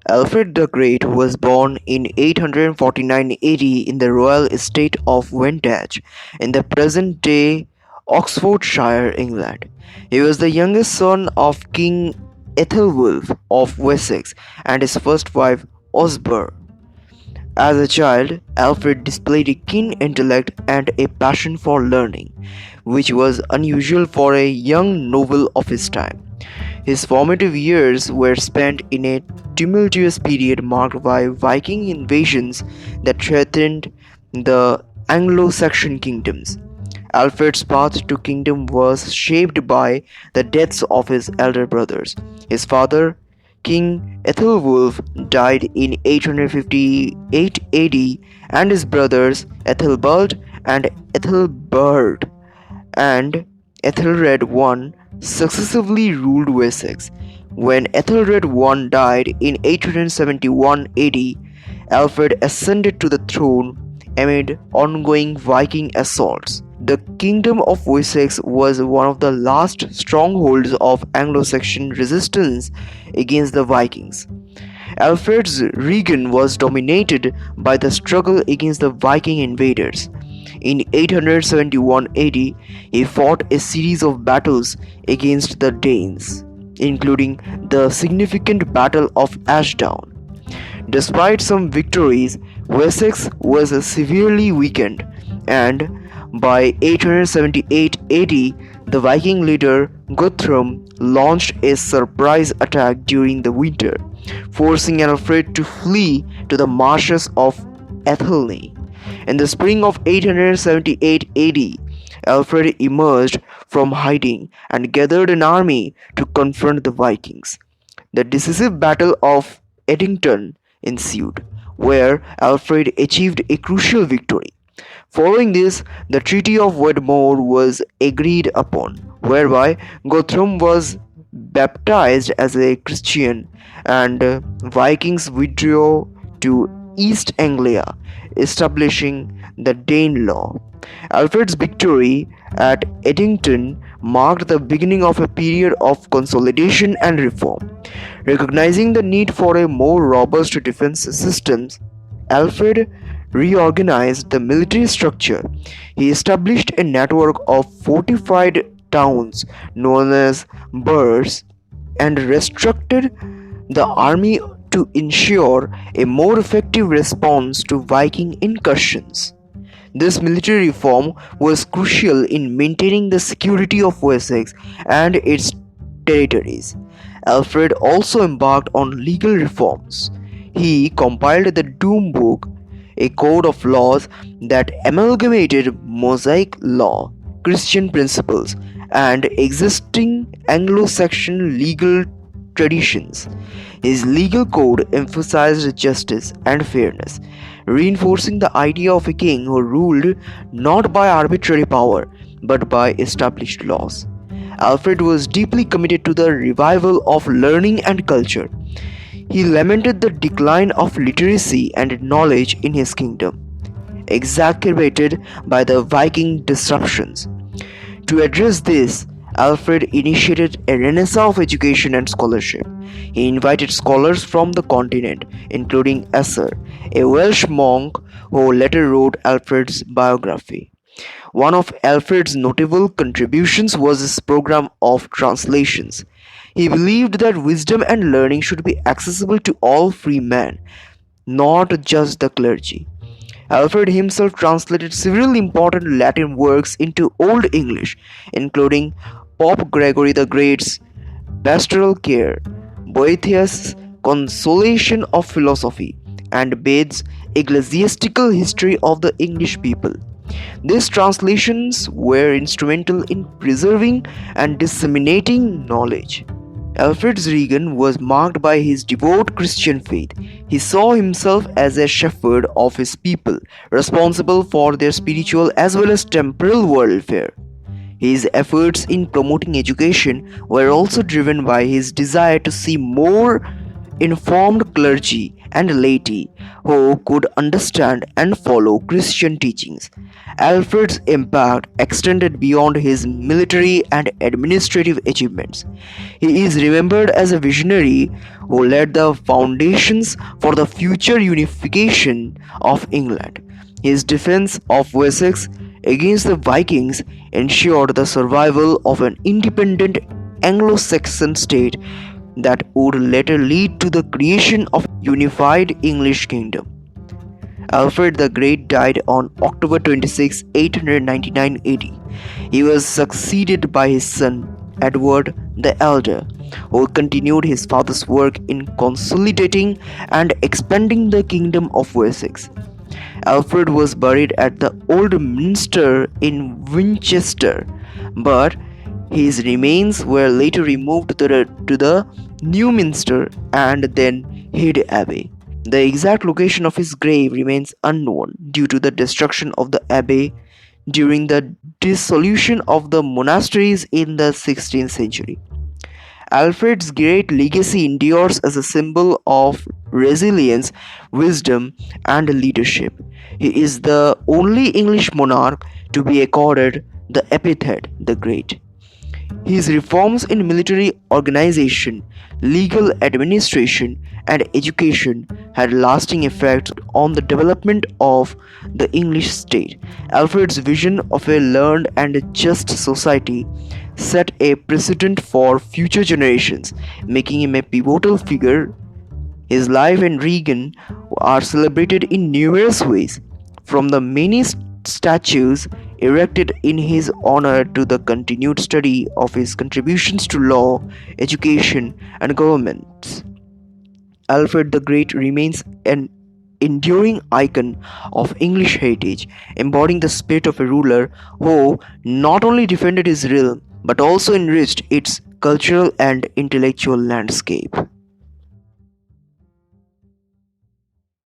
Alfred the Great was born in 849 AD in the royal estate of Wantage in the present-day Oxfordshire, England. He was the youngest son of King Ethelwulf of Wessex and his first wife Osburh. As a child, Alfred displayed a keen intellect and a passion for learning, which was unusual for a young noble of his time. His formative years were spent in a tumultuous period marked by Viking invasions that threatened the Anglo-Saxon kingdoms. Alfred's path to kingdom was shaped by the deaths of his elder brothers. His father, King Ethelwulf, died in 858 AD, and his brothers Ethelbald and Ethelbert and Ethelred I successively ruled Wessex. When Ethelred I died in 871 AD, Alfred ascended to the throne amid ongoing Viking assaults. The Kingdom of Wessex was one of the last strongholds of Anglo-Saxon resistance against the Vikings. Alfred's reign was dominated by the struggle against the Viking invaders. In 871 AD, he fought a series of battles against the Danes, including the significant Battle of Ashdown. Despite some victories, Wessex was severely weakened, and by 878 AD, the Viking leader Guthrum launched a surprise attack during the winter, forcing Alfred to flee to the marshes of Athelney. In the spring of 878 AD, Alfred emerged from hiding and gathered an army to confront the Vikings. The decisive Battle of Edington ensued, where Alfred achieved a crucial victory. Following this, the Treaty of Wedmore was agreed upon, whereby Guthrum was baptized as a Christian and Vikings withdrew to East Anglia, establishing the Dane law. Alfred's victory at Edington marked the beginning of a period of consolidation and reform. Recognizing the need for a more robust defense system, Alfred reorganized the military structure. He established a network of fortified towns known as burhs and restructured the army to ensure a more effective response to Viking incursions. This military reform was crucial in maintaining the security of Wessex and its territories. Alfred also embarked on legal reforms. He compiled the Doom Book, a code of laws that amalgamated Mosaic law, Christian principles, and existing Anglo-Saxon legal traditions. His legal code emphasized justice and fairness, reinforcing the idea of a king who ruled not by arbitrary power but by established laws. Alfred was deeply committed to the revival of learning and culture. He lamented the decline of literacy and knowledge in his kingdom, exacerbated by the Viking disruptions. To address this, Alfred initiated a renaissance of education and scholarship. He invited scholars from the continent, including Asser, a Welsh monk who later wrote Alfred's biography. One of Alfred's notable contributions was his program of translations. He believed that wisdom and learning should be accessible to all free men, not just the clergy. Alfred himself translated several important Latin works into Old English, including Pope Gregory the Great's Pastoral Care, Boethius' Consolation of Philosophy, and Bede's Ecclesiastical History of the English People. These translations were instrumental in preserving and disseminating knowledge. Alfred's reign was marked by his devout Christian faith. He saw himself as a shepherd of his people, responsible for their spiritual as well as temporal welfare. His efforts in promoting education were also driven by his desire to see more informed clergy and laity who could understand and follow Christian teachings. Alfred's impact extended beyond his military and administrative achievements. He is remembered as a visionary who laid the foundations for the future unification of England. His defense of Wessex against the Vikings ensured the survival of an independent Anglo-Saxon state that would later lead to the creation of a unified English kingdom. Alfred the Great died on October 26, 899 AD. He was succeeded by his son Edward the Elder, who continued his father's work in consolidating and expanding the kingdom of Wessex. Alfred was buried at the Old Minster in Winchester, but his remains were later removed to the New Minster and then hid away. The exact location of his grave remains unknown due to the destruction of the abbey during the dissolution of the monasteries in the 16th century. Alfred's great legacy endures as a symbol of resilience, wisdom, and leadership. He is the only English monarch to be accorded the epithet the Great. His reforms in military organization, legal administration, and education had lasting effects on the development of the English state. Alfred's vision of a learned and just society set a precedent for future generations, making him a pivotal figure. His life and reign are celebrated in numerous ways, from the many statues erected in his honor to the continued study of his contributions to law, education, and governments. Alfred the Great remains an enduring icon of English heritage, embodying the spirit of a ruler who not only defended his realm but also enriched its cultural and intellectual landscape.